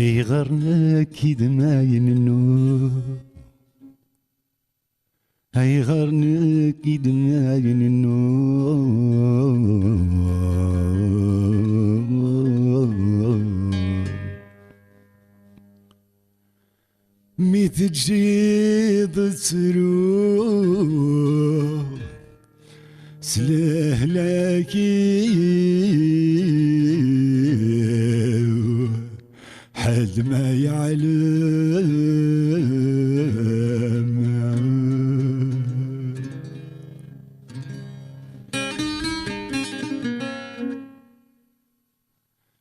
هيغرنا كيد ما يننو هيغرنا كيد ما يننو ميت جيد تروح سلاح لكي حد ما يعلم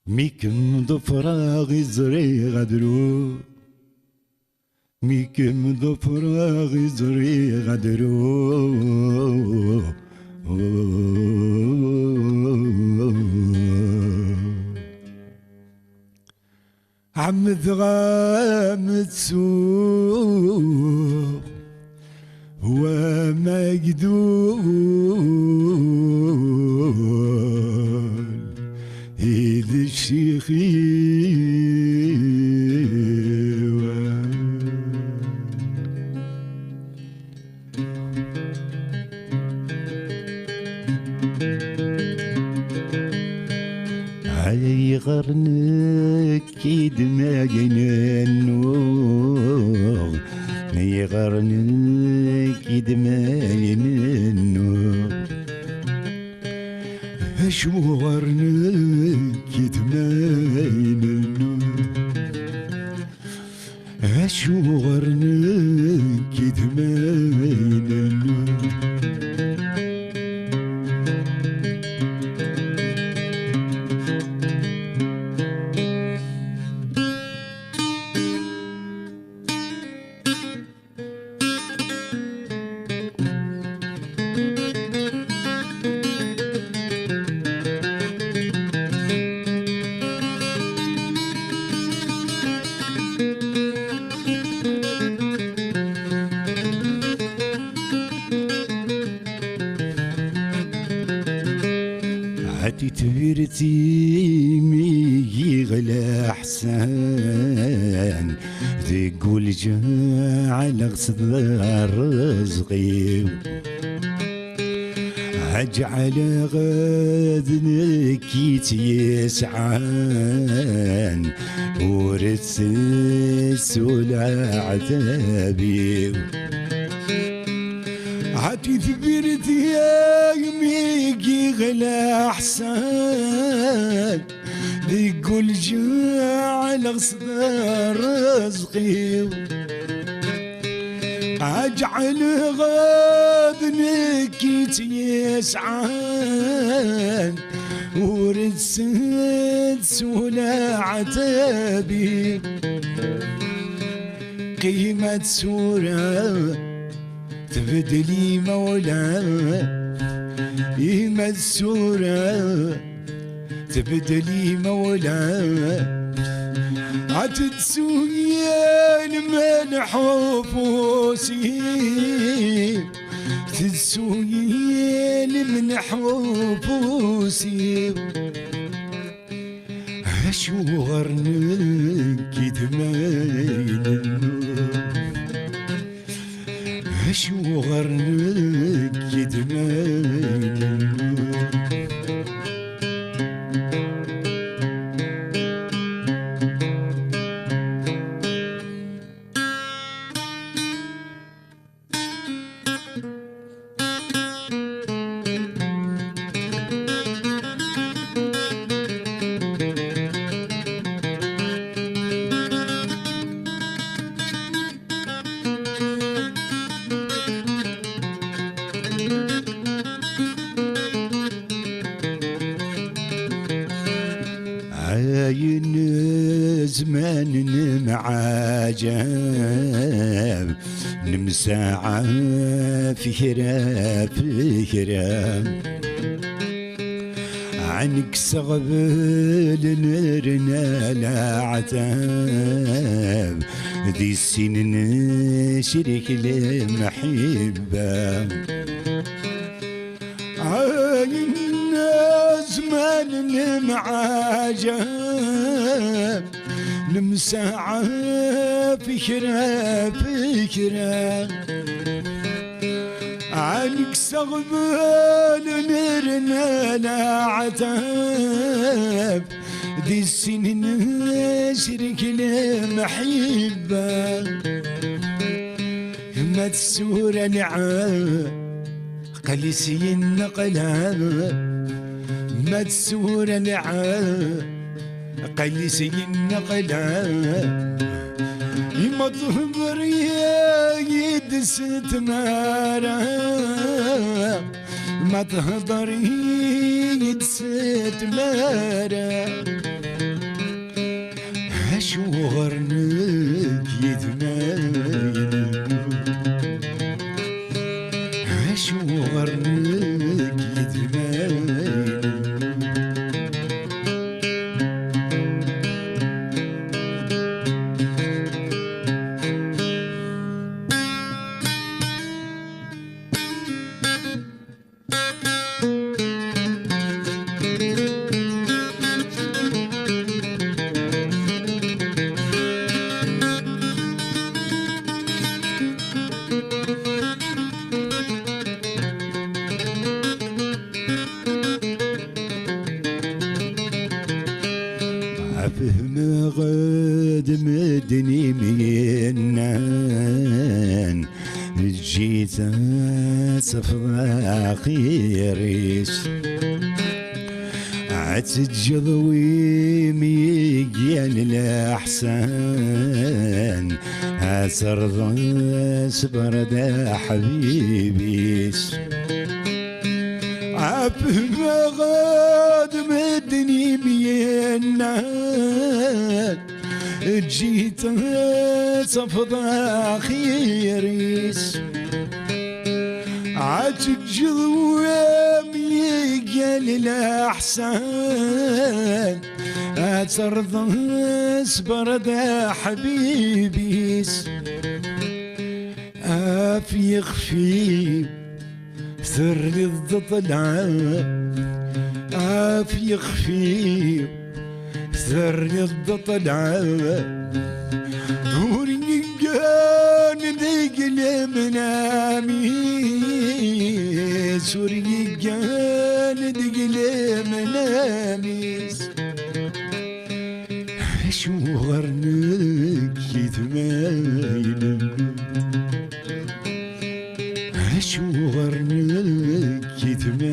ميكم ضفراغ زري غدرو ميكم ضفراغ زري غدرو عم ذغام تسوق هو مقدول ايد الشيخي يغرنك كيد ما يننو يغرنك كيد ما يننو اشو غرنك كيد ما يننو اشو غرنك كيد ما يننو عادي تبيرتي مي غلا احسن تقول جعل غصب رزقي اجعل غدنك يسعان ورث سلع عذابي عادي ثبرتي يا يميكي غلا احسن يقول جعل غصب رزقي اجعل غابنك يسعان ورثت سولا عتابي قيمة سورة تبدلي مولا قيمة السورة تبدلي مولا عتتسوي الملح وفوسي تسوي الملح وفوسي اشو غرنك يتمايل اشو غرنك يتمايل عاين زمان معاجب نمساعة فكرة عنك سغبل نرنا العتاب ذي السنين شريك المحبة عاين زمان معاجب نمساعة فكرة عنك سغبال نرنا لا عتاب دي السنين نشرك المحبة ما تسور نعام قليسي النقلة ما تسور نعام قليسي النقلة مطهبر يا يدس تمارا مطهبر يدس تمارا هشورنك يدمايل هشورنك يدمايل فهم غد مدني منان جيت صفرا خيريش عتجضوي ميقيان الأحسان أسرض صبر دا حبيبيش عفهم غاد مدني مينان جيت صفضا خيريس عتجضوام يقال الأحسان أترضى صبر دا حبيبيس في يخفي ثر الضلع في يخفي ثر الضلع ورقان ذيق المناميس ورقان ذيق المناميس شو غرنك يتمايل شو غرنك يتمايل